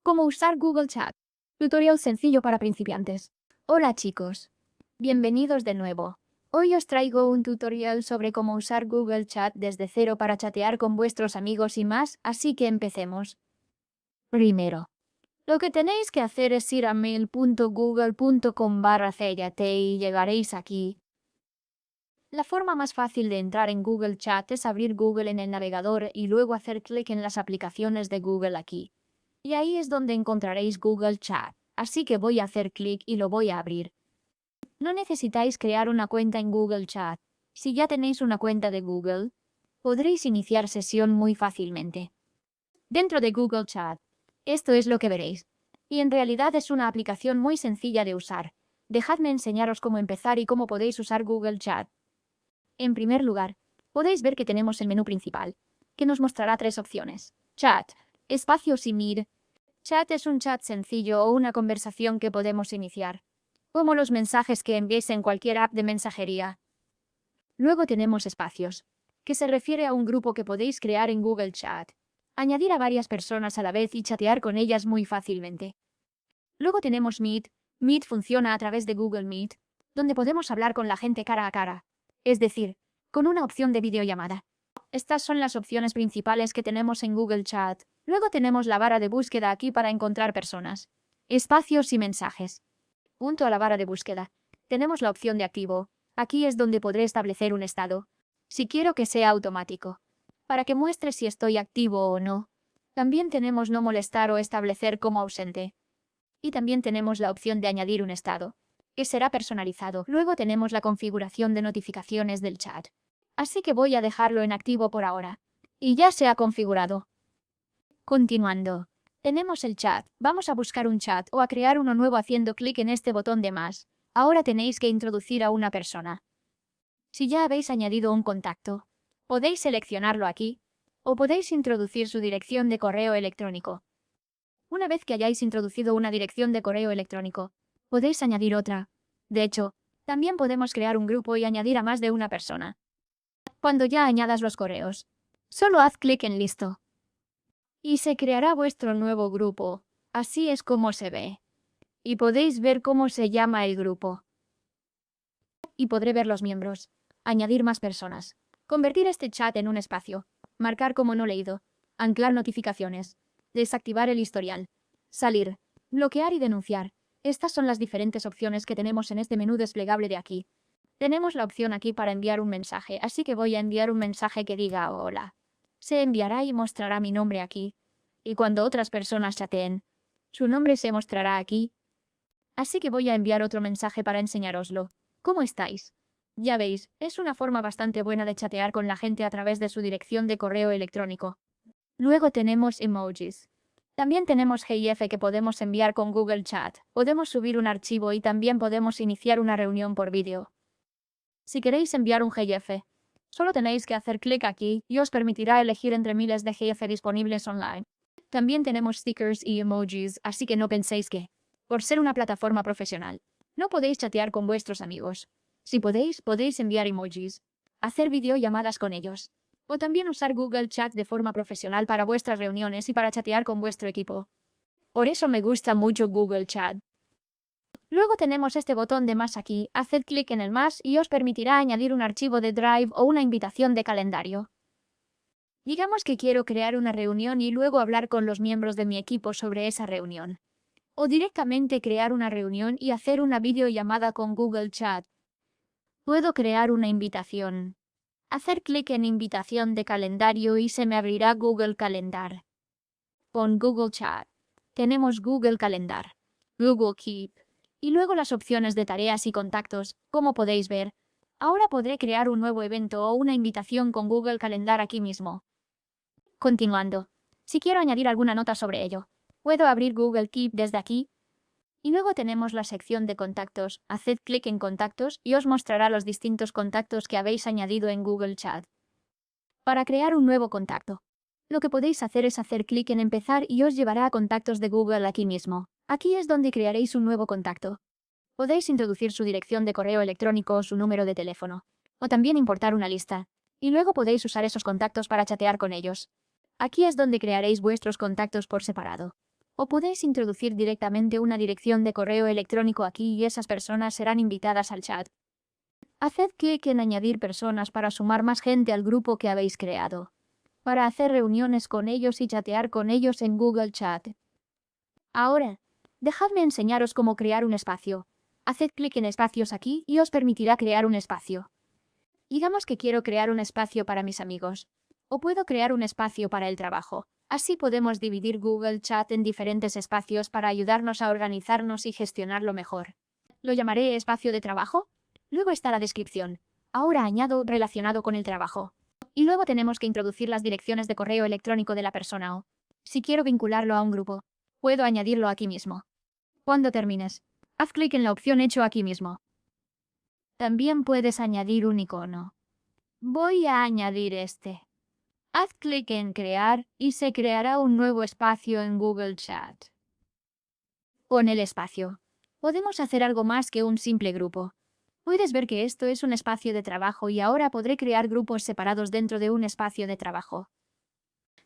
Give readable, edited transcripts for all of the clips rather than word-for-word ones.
¿Cómo usar Google Chat? Tutorial sencillo para principiantes. Hola chicos. Bienvenidos de nuevo. Hoy os traigo un tutorial sobre cómo usar Google Chat desde cero para chatear con vuestros amigos y más, así que empecemos. Primero, lo que tenéis que hacer es ir a mail.google.com/chat y llegaréis aquí. La forma más fácil de entrar en Google Chat es abrir Google en el navegador y luego hacer clic en las aplicaciones de Google aquí. Y ahí es donde encontraréis Google Chat, así que voy a hacer clic y lo voy a abrir. No necesitáis crear una cuenta en Google Chat. Si ya tenéis una cuenta de Google, podréis iniciar sesión muy fácilmente. Dentro de Google Chat, esto es lo que veréis. Y en realidad es una aplicación muy sencilla de usar. Dejadme enseñaros cómo empezar y cómo podéis usar Google Chat. En primer lugar, podéis ver que tenemos el menú principal, que nos mostrará tres opciones: Chat, espacios y Meet. Chat es un chat sencillo o una conversación que podemos iniciar, como los mensajes que enviéis en cualquier app de mensajería. Luego tenemos espacios, que se refiere a un grupo que podéis crear en Google Chat, añadir a varias personas a la vez y chatear con ellas muy fácilmente. Luego tenemos Meet. Meet funciona a través de Google Meet, donde podemos hablar con la gente cara a cara, es decir, con una opción de videollamada. Estas son las opciones principales que tenemos en Google Chat. Luego tenemos la barra de búsqueda aquí para encontrar personas, espacios y mensajes. Junto a la barra de búsqueda, tenemos la opción de activo. Aquí es donde podré establecer un estado, si quiero que sea automático, para que muestre si estoy activo o no. También tenemos no molestar o establecer como ausente. Y también tenemos la opción de añadir un estado, que será personalizado. Luego tenemos la configuración de notificaciones del chat. Así que voy a dejarlo en activo por ahora. Y ya se ha configurado. Continuando. Tenemos el chat. Vamos a buscar un chat o a crear uno nuevo haciendo clic en este botón de más. Ahora tenéis que introducir a una persona. Si ya habéis añadido un contacto, podéis seleccionarlo aquí, o podéis introducir su dirección de correo electrónico. Una vez que hayáis introducido una dirección de correo electrónico, podéis añadir otra. De hecho, también podemos crear un grupo y añadir a más de una persona. Cuando ya añadas los correos, solo haz clic en Listo. Y se creará vuestro nuevo grupo. Así es como se ve. Y podéis ver cómo se llama el grupo. Y podré ver los miembros. Añadir más personas. Convertir este chat en un espacio. Marcar como no leído. Anclar notificaciones. Desactivar el historial. Salir. Bloquear y denunciar. Estas son las diferentes opciones que tenemos en este menú desplegable de aquí. Tenemos la opción aquí para enviar un mensaje, así que voy a enviar un mensaje que diga hola. Se enviará y mostrará mi nombre aquí. Y cuando otras personas chateen, su nombre se mostrará aquí. Así que voy a enviar otro mensaje para enseñároslo. ¿Cómo estáis? Ya veis, es una forma bastante buena de chatear con la gente a través de su dirección de correo electrónico. Luego tenemos emojis. También tenemos GIF que podemos enviar con Google Chat. Podemos subir un archivo y también podemos iniciar una reunión por vídeo. Si queréis enviar un GIF, solo tenéis que hacer clic aquí y os permitirá elegir entre miles de GIF disponibles online. También tenemos stickers y emojis, así que no penséis que, por ser una plataforma profesional, no podéis chatear con vuestros amigos. Si podéis enviar emojis, hacer videollamadas con ellos, o también usar Google Chat de forma profesional para vuestras reuniones y para chatear con vuestro equipo. Por eso me gusta mucho Google Chat. Luego tenemos este botón de más aquí. Haced clic en el más y os permitirá añadir un archivo de Drive o una invitación de calendario. Digamos que quiero crear una reunión y luego hablar con los miembros de mi equipo sobre esa reunión. O directamente crear una reunión y hacer una videollamada con Google Chat. Puedo crear una invitación. Hacer clic en invitación de calendario y se me abrirá Google Calendar. Con Google Chat tenemos Google Calendar, Google Keep, y luego las opciones de tareas y contactos, como podéis ver. Ahora podré crear un nuevo evento o una invitación con Google Calendar aquí mismo. Continuando, si quiero añadir alguna nota sobre ello, puedo abrir Google Keep desde aquí. Y luego tenemos la sección de contactos. Haced clic en contactos y os mostrará los distintos contactos que habéis añadido en Google Chat. Para crear un nuevo contacto, lo que podéis hacer es hacer clic en empezar y os llevará a contactos de Google aquí mismo. Aquí es donde crearéis un nuevo contacto. Podéis introducir su dirección de correo electrónico o su número de teléfono, o también importar una lista, y luego podéis usar esos contactos para chatear con ellos. Aquí es donde crearéis vuestros contactos por separado. O podéis introducir directamente una dirección de correo electrónico aquí y esas personas serán invitadas al chat. Haced clic en añadir personas para sumar más gente al grupo que habéis creado, para hacer reuniones con ellos y chatear con ellos en Google Chat. Ahora, dejadme enseñaros cómo crear un espacio. Haced clic en espacios aquí y os permitirá crear un espacio. Digamos que quiero crear un espacio para mis amigos. O puedo crear un espacio para el trabajo. Así podemos dividir Google Chat en diferentes espacios para ayudarnos a organizarnos y gestionarlo mejor. Lo llamaré espacio de trabajo. Luego está la descripción. Ahora añado relacionado con el trabajo. Y luego tenemos que introducir las direcciones de correo electrónico de la persona o, si quiero vincularlo a un grupo, puedo añadirlo aquí mismo. Cuando termines, haz clic en la opción Hecho aquí mismo. También puedes añadir un icono. Voy a añadir este. Haz clic en Crear y se creará un nuevo espacio en Google Chat. Con el espacio, podemos hacer algo más que un simple grupo. Puedes ver que esto es un espacio de trabajo y ahora podré crear grupos separados dentro de un espacio de trabajo.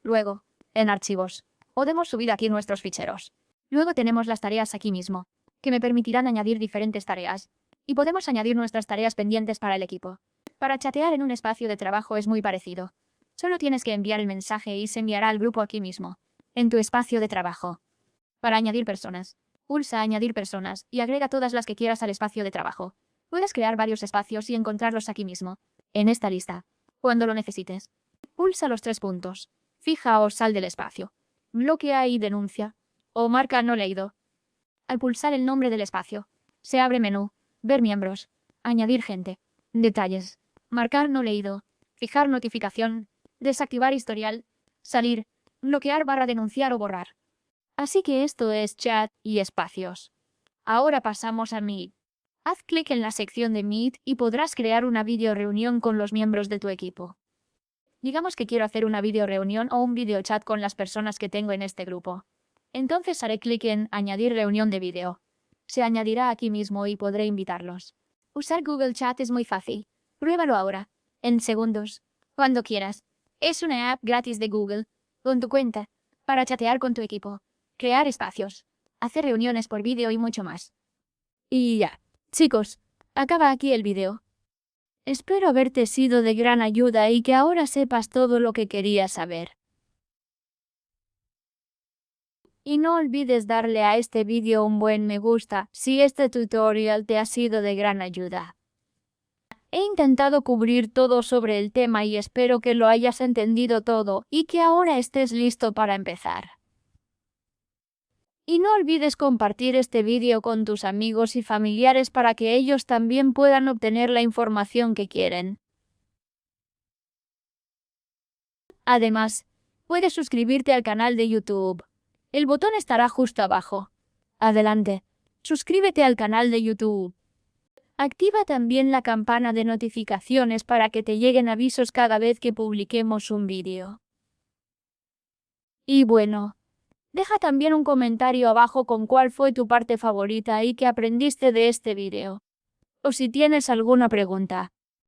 Luego, en Archivos, podemos subir aquí nuestros ficheros. Luego tenemos las tareas aquí mismo, que me permitirán añadir diferentes tareas. Y podemos añadir nuestras tareas pendientes para el equipo. Para chatear en un espacio de trabajo es muy parecido. Solo tienes que enviar el mensaje y se enviará al grupo aquí mismo, en tu espacio de trabajo. Para añadir personas, pulsa Añadir personas y agrega todas las que quieras al espacio de trabajo. Puedes crear varios espacios y encontrarlos aquí mismo, en esta lista, cuando lo necesites. Pulsa los 3 puntos. Fija o sal del espacio. Bloquea y denuncia. O marca no leído. Al pulsar el nombre del espacio, se abre menú, ver miembros, añadir gente, detalles, marcar no leído, fijar notificación, desactivar historial, salir, bloquear / denunciar o borrar. Así que esto es chat y espacios. Ahora pasamos a Meet. Haz clic en la sección de Meet y podrás crear una video reunión con los miembros de tu equipo. Digamos que quiero hacer una video reunión o un video chat con las personas que tengo en este grupo. Entonces haré clic en Añadir reunión de video. Se añadirá aquí mismo y podré invitarlos. Usar Google Chat es muy fácil. Pruébalo ahora, en segundos, cuando quieras. Es una app gratis de Google, con tu cuenta, para chatear con tu equipo, crear espacios, hacer reuniones por vídeo y mucho más. Y ya, chicos, acaba aquí el vídeo. Espero haberte sido de gran ayuda y que ahora sepas todo lo que querías saber. Y no olvides darle a este vídeo un buen me gusta si este tutorial te ha sido de gran ayuda. He intentado cubrir todo sobre el tema y espero que lo hayas entendido todo y que ahora estés listo para empezar. Y no olvides compartir este vídeo con tus amigos y familiares para que ellos también puedan obtener la información que quieren. Además, puedes suscribirte al canal de YouTube. El botón estará justo abajo. Adelante, suscríbete al canal de YouTube. Activa también la campana de notificaciones para que te lleguen avisos cada vez que publiquemos un vídeo. Y bueno, deja también un comentario abajo con cuál fue tu parte favorita y qué aprendiste de este vídeo. O si tienes alguna pregunta.